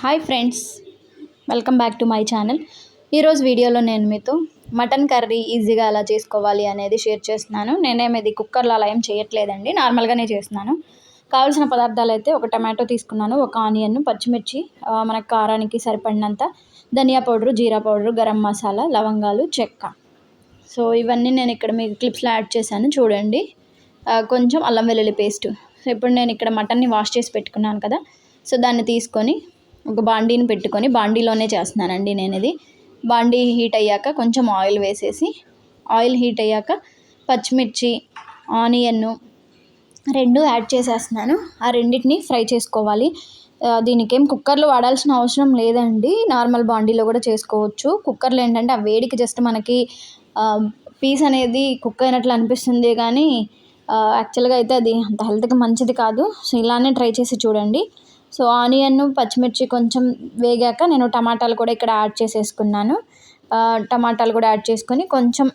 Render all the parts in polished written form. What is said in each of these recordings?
Hi friends, welcome back to my channel. ఈరోజు వీడియోలో నేను మీతో మటన్ కర్రీ ఈజీగా ఎలా చేసుకోవాలి అనేది షేర్ చేస్తున్నాను. నేనేమిది కుక్కర్లో అలా ఏం చేయట్లేదండి, నార్మల్గానే చేస్తున్నాను. కావాల్సిన పదార్థాలు అయితే ఒక టమాటో తీసుకున్నాను, ఒక ఆనియన్, పచ్చిమిర్చి, మనకు కారానికి సరిపడినంత ధనియా పౌడరు, జీరా పౌడరు, గరం మసాలా, లవంగాలు, చెక్క. సో ఇవన్నీ నేను ఇక్కడ మీకు క్లిప్స్లో యాడ్ చేశాను చూడండి. కొంచెం అల్లం వెల్లుల్లి పేస్టు. సో ఇప్పుడు నేను ఇక్కడ మటన్ని వాష్ చేసి పెట్టుకున్నాను కదా, సో దాన్ని తీసుకొని ఒక బాండీని పెట్టుకొని, బాండీలోనే చేస్తున్నానండి నేను ఇది. బాండీ హీట్ అయ్యాక కొంచెం ఆయిల్ వేసేసి, ఆయిల్ హీట్ అయ్యాక పచ్చిమిర్చి, ఆనియన్ను రెండు యాడ్ చేసేస్తున్నాను. ఆ రెండింటిని ఫ్రై చేసుకోవాలి. దీనికేం కుక్కర్లో వాడాల్సిన అవసరం లేదండి, నార్మల్ బాండీలో కూడా చేసుకోవచ్చు. కుక్కర్లో ఏంటంటే ఆ వేడికి జస్ట్ మనకి పీస్ అనేది కుక్ అయినట్లు అనిపిస్తుంది, కానీ యాక్చువల్గా అయితే అది అంత హెల్త్కి మంచిది కాదు. సో ఇలానే ట్రై చేసి చూడండి. సో ఆనియన్, పచ్చిమిర్చి కొంచెం వేగాక నేను టమాటాలు కూడా ఇక్కడ యాడ్ చేసేసుకున్నాను. టమాటాలు కూడా యాడ్ చేసుకొని కొంచెం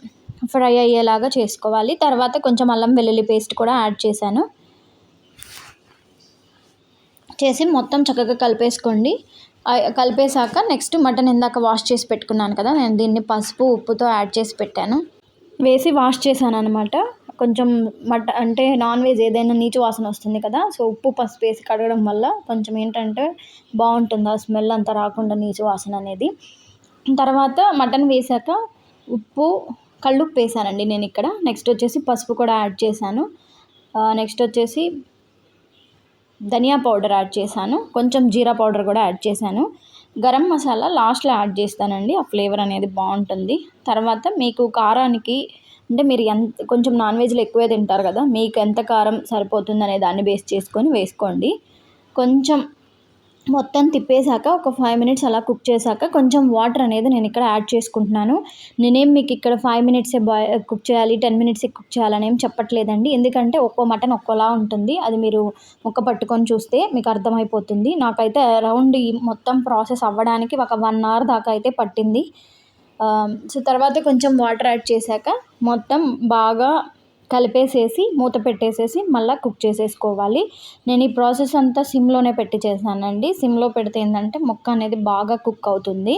ఫ్రై అయ్యేలాగా చేసుకోవాలి. తర్వాత కొంచెం అల్లం వెల్లుల్లి పేస్ట్ కూడా యాడ్ చేశాను. చేసి మొత్తం చక్కగా కలిపేసుకోండి. కలిపేశాక నెక్స్ట్ మటన్ ఇందాక వాష్ చేసి పెట్టుకున్నాను కదా, నేను దీన్ని పసుపు, ఉప్పుతో యాడ్ చేసి పెట్టాను, వేసి వాష్ చేశాను అనమాట. కొంచెం అంటే నాన్ వెజ్ ఏదైనా నీచు వాసన వస్తుంది కదా, సో ఉప్పు పసుపు వేసి కడగడం వల్ల కొంచెం ఏంటంటే బాగుంటుంది, ఆ స్మెల్ అంతా రాకుండా నీచు వాసన అనేది. తర్వాత మటన్ వేసాక ఉప్పు, కల్లుప్పు వేసానండి నేను ఇక్కడ. నెక్స్ట్ వచ్చేసి పసుపు కూడా యాడ్ చేశాను. నెక్స్ట్ వచ్చేసి ధనియా పౌడర్ యాడ్ చేశాను, కొంచెం జీరా పౌడర్ కూడా యాడ్ చేశాను. గరం మసాలా లాస్ట్లో యాడ్ చేస్తానండి, ఆ ఫ్లేవర్ అనేది బాగుంటుంది. తర్వాత మీకు కారానికి అంటే మీరు కొంచెం నాన్ వెజ్లో ఎక్కువే తింటారు కదా, మీకు ఎంత కారం సరిపోతుంది అనే దాన్ని బేస్ చేసుకొని వేసుకోండి. కొంచెం మొత్తం తిప్పేశాక ఒక 5 minutes అలా కుక్ చేశాక కొంచెం వాటర్ అనేది నేను ఇక్కడ యాడ్ చేసుకుంటున్నాను. నేనేం మీకు ఇక్కడ 5 minutes కుక్ చేయాలి, 10 minutes కుక్ చేయాలని ఏం చెప్పట్లేదండి, ఎందుకంటే ఒక్కో మటన్ ఒక్కోలా ఉంటుంది. అది మీరు ముక్క పట్టుకొని చూస్తే మీకు అర్థమైపోతుంది. నాకైతే అరౌండ్ ఈ మొత్తం ప్రాసెస్ అవ్వడానికి ఒక 1 hour దాకా అయితే పట్టింది. సో తర్వాత కొంచెం వాటర్ యాడ్ చేశాక మొత్తం బాగా కలిపేసేసి మూత పెట్టేసేసి మళ్ళీ కుక్ చేసేసుకోవాలి. నేను ఈ ప్రాసెస్ అంతా సిమ్లోనే పెట్టి చేశానండి. సిమ్లో పెడితే ఏంటంటే ముక్క అనేది బాగా కుక్ అవుతుంది.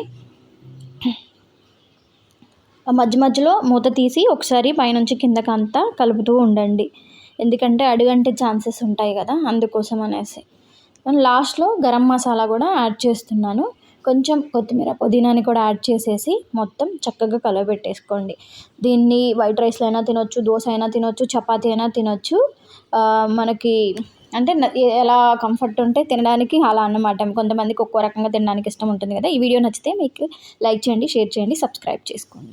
మధ్య మధ్యలో మూత తీసి ఒకసారి పైనుంచి కిందకి అంతా కలుపుతూ ఉండండి, ఎందుకంటే అడుగంటే ఛాన్సెస్ ఉంటాయి కదా, అందుకోసం అనేసి. లాస్ట్లో గరం మసాలా కూడా యాడ్ చేస్తున్నాను. కొంచెం కొత్తిమీర, పుదీనాని కూడా యాడ్ చేసేసి మొత్తం చక్కగా కలబెట్టేసుకోండి. దీన్ని వైట్ రైస్లో అయినా తినొచ్చు, దోశ అయినా తినొచ్చు, చపాతీ అయినా తినొచ్చు. మనకి అంటే ఎలా కంఫర్ట్ ఉంటే తినడానికి అలా అన్నమాట. కొంతమందికి ఒక్కో రకంగా తినడానికి ఇష్టం ఉంటుంది కదా. ఈ వీడియో నచ్చితే మీకు లైక్ చేయండి, షేర్ చేయండి, సబ్స్క్రైబ్ చేసుకోండి.